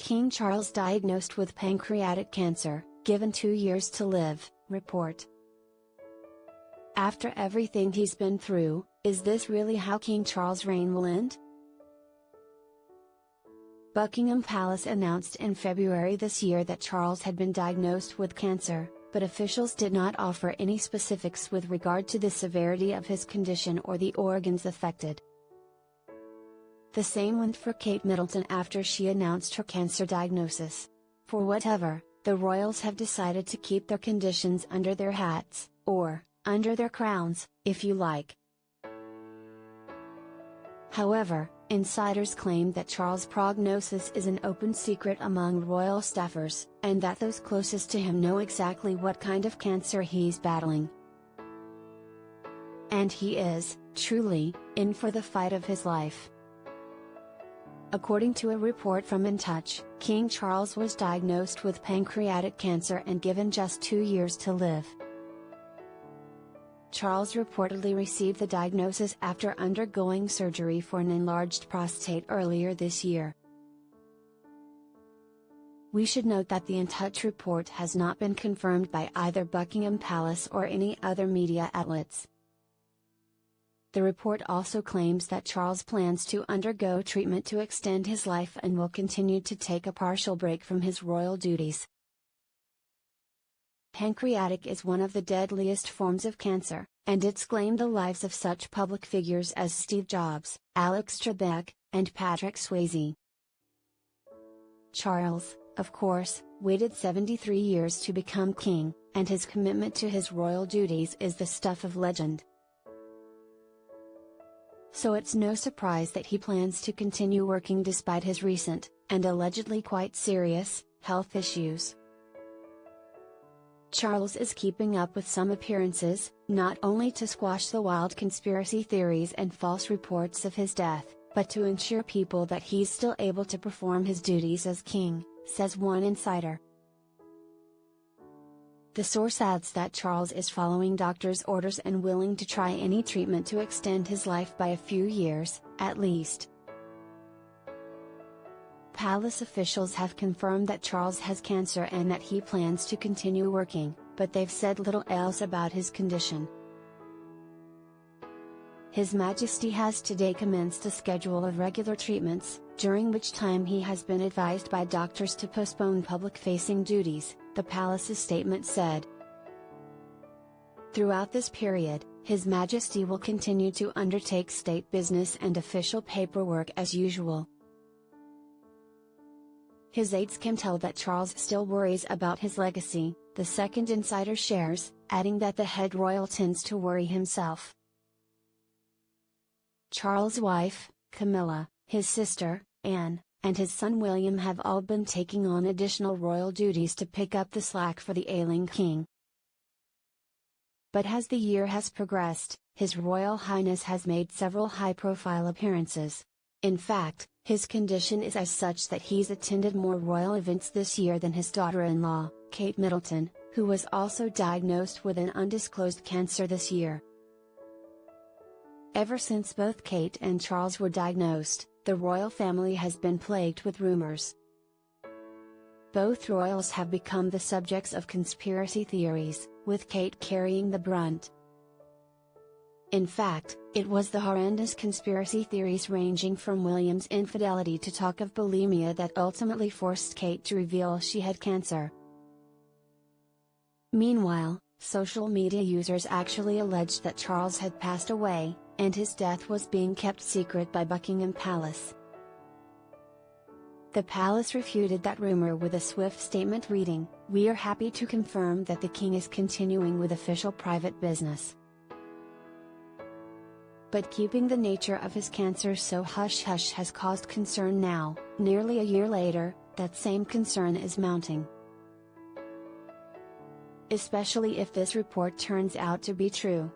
King Charles diagnosed with pancreatic cancer, given 2 years to live, report. After everything he's been through, is this really how King Charles' reign will end? Buckingham Palace announced in February this year that Charles had been diagnosed with cancer, but officials did not offer any specifics with regard to the severity of his condition or the organs affected. The same went for Kate Middleton after she announced her cancer diagnosis. For whatever, the royals have decided to keep their conditions under their hats, or, under their crowns, if you like. However, insiders claim that Charles' prognosis is an open secret among royal staffers, and that those closest to him know exactly what kind of cancer he's battling. And he is, truly, in for the fight of his life. According to a report from In Touch, King Charles was diagnosed with pancreatic cancer and given just 2 years to live. Charles reportedly received the diagnosis after undergoing surgery for an enlarged prostate earlier this year. We should note that the In Touch report has not been confirmed by either Buckingham Palace or any other media outlets. The report also claims that Charles plans to undergo treatment to extend his life and will continue to take a partial break from his royal duties. Pancreatic is one of the deadliest forms of cancer, and it's claimed the lives of such public figures as Steve Jobs, Alex Trebek, and Patrick Swayze. Charles, of course, waited 73 years to become king, and his commitment to his royal duties is the stuff of legend. So it's no surprise that he plans to continue working despite his recent, and allegedly quite serious, health issues. Charles is keeping up with some appearances, not only to squash the wild conspiracy theories and false reports of his death, but to ensure people that he's still able to perform his duties as king, says one insider. The source adds that Charles is following doctors' orders and willing to try any treatment to extend his life by a few years, at least. Palace officials have confirmed that Charles has cancer and that he plans to continue working, but they've said little else about his condition. His Majesty has today commenced a schedule of regular treatments, during which time he has been advised by doctors to postpone public-facing duties, the palace's statement said. Throughout this period, His Majesty will continue to undertake state business and official paperwork as usual. His aides can tell that Charles still worries about his legacy, the second insider shares, adding that the head royal tends to worry himself. Charles' wife, Camilla, his sister, Anne, and his son William have all been taking on additional royal duties to pick up the slack for the ailing king. But as the year has progressed, His Royal Highness has made several high-profile appearances. In fact, his condition is as such that he's attended more royal events this year than his daughter-in-law, Kate Middleton, who was also diagnosed with an undisclosed cancer this year. Ever since both Kate and Charles were diagnosed, the royal family has been plagued with rumors. Both royals have become the subjects of conspiracy theories, with Kate carrying the brunt. In fact, it was the horrendous conspiracy theories ranging from William's infidelity to talk of bulimia that ultimately forced Kate to reveal she had cancer. Meanwhile, social media users actually alleged that Charles had passed away, and his death was being kept secret by Buckingham Palace. The palace refuted that rumor with a swift statement reading, "We are happy to confirm that the king is continuing with official private business." But keeping the nature of his cancer so hush-hush has caused concern now, nearly a year later, that same concern is mounting. Especially if this report turns out to be true.